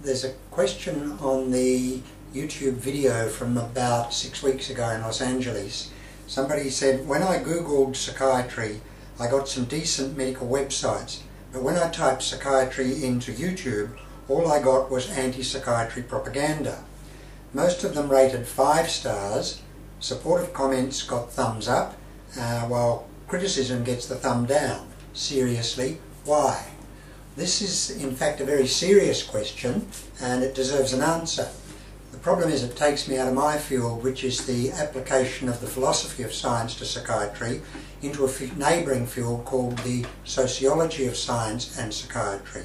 There's a question on the YouTube video from about 6 weeks ago in Los Angeles. Somebody said, when I googled psychiatry, I got some decent medical websites, but when I typed psychiatry into YouTube, all I got was anti-psychiatry propaganda. Most of them rated 5 stars, supportive comments got thumbs up, while criticism gets the thumb down. Seriously, why? This is in fact a very serious question and it deserves an answer. The problem is it takes me out of my field, which is the application of the philosophy of science to psychiatry, into a neighbouring field called the sociology of science and psychiatry.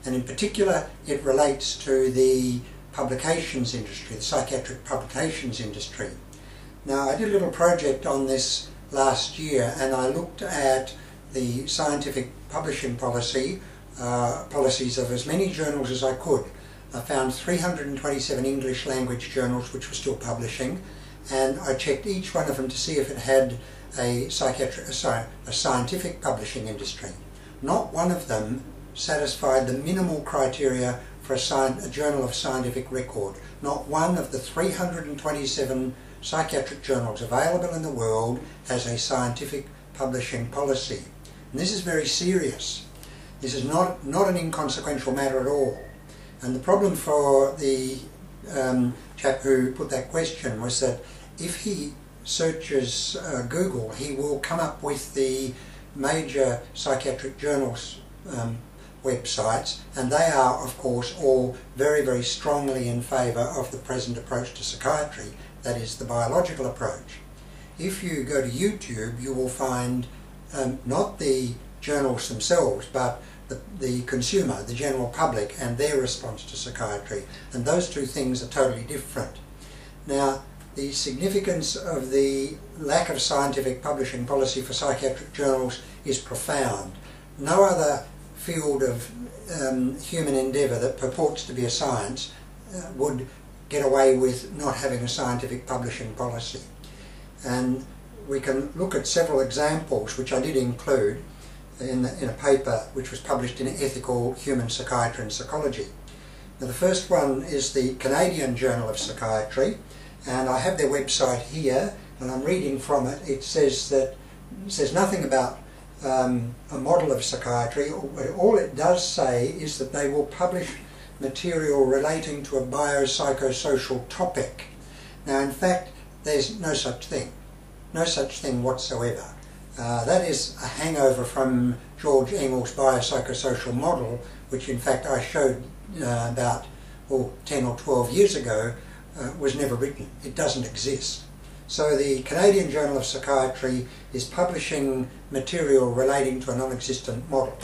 And in particular it relates to the publications industry, the psychiatric publications industry. Now, I did a little project on this last year and I looked at the scientific publishing policies of as many journals as I could. I found 327 English language journals which were still publishing, and I checked each one of them to see if it had a scientific publishing industry. Not one of them satisfied the minimal criteria for a journal of scientific record. Not one of the 327 psychiatric journals available in the world has a scientific publishing policy. And this is very serious. This is not an inconsequential matter at all. And the problem for the chap who put that question was that if he searches Google, he will come up with the major psychiatric journals websites, and they are of course all very, very strongly in favour of the present approach to psychiatry, that is the biological approach. If you go to YouTube, you will find not the journals themselves, but the consumer, the general public, and their response to psychiatry, and those two things are totally different. Now, the significance of the lack of scientific publishing policy for psychiatric journals is profound. No other field of human endeavour that purports to be a science would get away with not having a scientific publishing policy. And we can look at several examples, which I did include in a paper which was published in Ethical Human Psychiatry and Psychology. Now, the first one is the Canadian Journal of Psychiatry, and I have their website here, and I'm reading from it. It says nothing about a model of psychiatry. All it does say is that they will publish material relating to a biopsychosocial topic. Now, in fact, there's no such thing whatsoever. That is a hangover from George Engel's biopsychosocial model, which in fact I showed about 10 or 12 years ago, was never written. It doesn't exist. So the Canadian Journal of Psychiatry is publishing material relating to a non-existent model.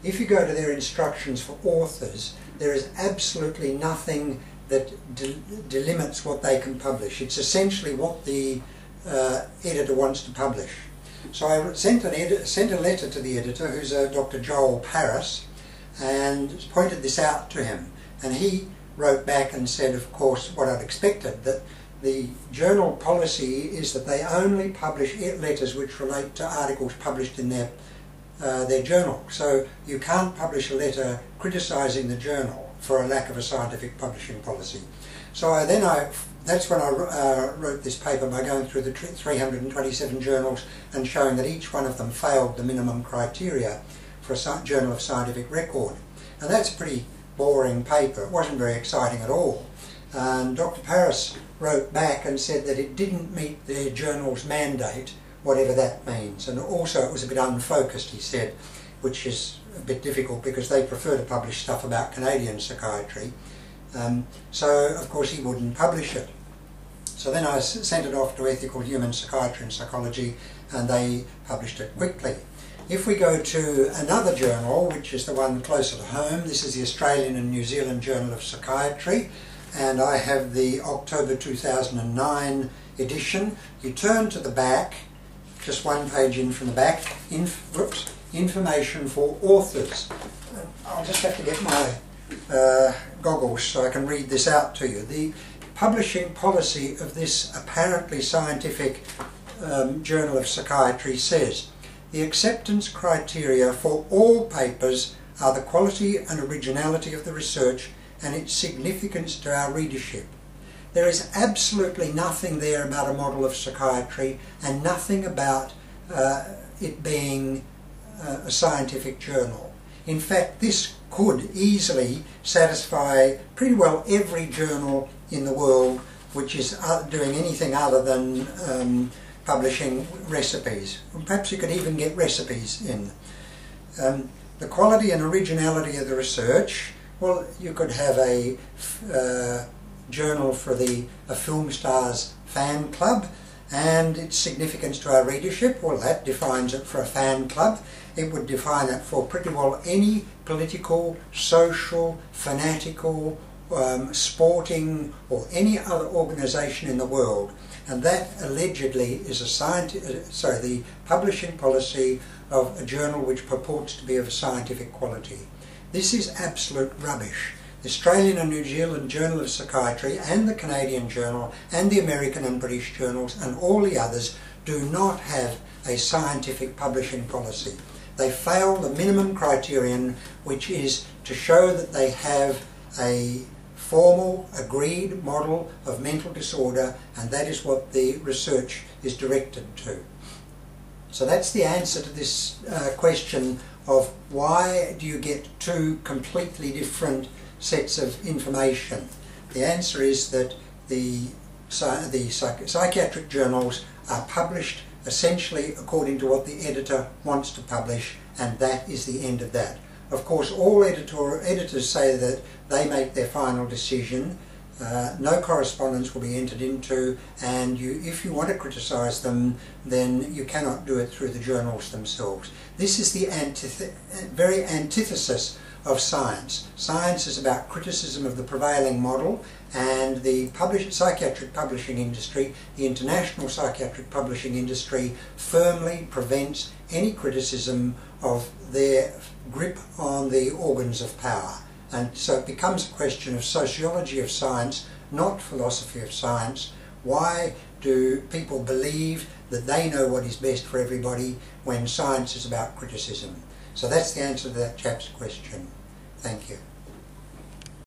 If you go to their instructions for authors, there is absolutely nothing that delimits what they can publish. It's essentially what the editor wants to publish. So I sent a letter to the editor, who's Dr. Joel Paris, and pointed this out to him. And he wrote back and said, of course, what I'd expected, that the journal policy is that they only publish letters which relate to articles published in their journal. So you can't publish a letter criticising the journal for a lack of a scientific publishing policy. So that's when I wrote this paper, by going through the 327 journals and showing that each one of them failed the minimum criteria for a journal of scientific record. And that's a pretty boring paper. It wasn't very exciting at all. And Dr. Paris wrote back and said that it didn't meet their journal's mandate, whatever that means. And also it was a bit unfocused, he said, which is a bit difficult because they prefer to publish stuff about Canadian psychiatry. So of course he wouldn't publish it. So then I sent it off to Ethical Human Psychiatry and Psychology, and they published it quickly. If we go to another journal, which is the one closer to home, this is the Australian and New Zealand Journal of Psychiatry, and I have the October 2009 edition. You turn to the back, just one page in from the back, information for authors. I'll just have to get my goggles so I can read this out to you. The publishing policy of this apparently scientific journal of psychiatry says, the acceptance criteria for all papers are the quality and originality of the research and its significance to our readership. There is absolutely nothing there about a model of psychiatry and nothing about it being a scientific journal. In fact, this could easily satisfy pretty well every journal in the world which is doing anything other than publishing recipes. Perhaps you could even get recipes in. The quality and originality of the research, well, you could have a journal for a film star's fan club, and its significance to our readership, well, that defines it for a fan club. It would define it for pretty well any political, social, fanatical, sporting or any other organisation in the world, and that allegedly is the publishing policy of a journal which purports to be of a scientific quality. This is absolute rubbish. The Australian and New Zealand Journal of Psychiatry and the Canadian Journal and the American and British journals and all the others do not have a scientific publishing policy. They fail the minimum criterion, which is to show that they have a formal, agreed model of mental disorder, and that is what the research is directed to. So that's the answer to this question of why do you get two completely different sets of information. The answer is that the psychiatric journals are published essentially according to what the editor wants to publish, and that is the end of that. Of course, all editors say that they make their final decision. No correspondence will be entered into, and if you want to criticise them, then you cannot do it through the journals themselves. This is the very antithesis of science. Science is about criticism of the prevailing model, and the psychiatric publishing industry, the international psychiatric publishing industry, firmly prevents any criticism of their grip on the organs of power. And so it becomes a question of sociology of science, not philosophy of science. Why do people believe that they know what is best for everybody when science is about criticism? So that's the answer to that chap's question. Thank you.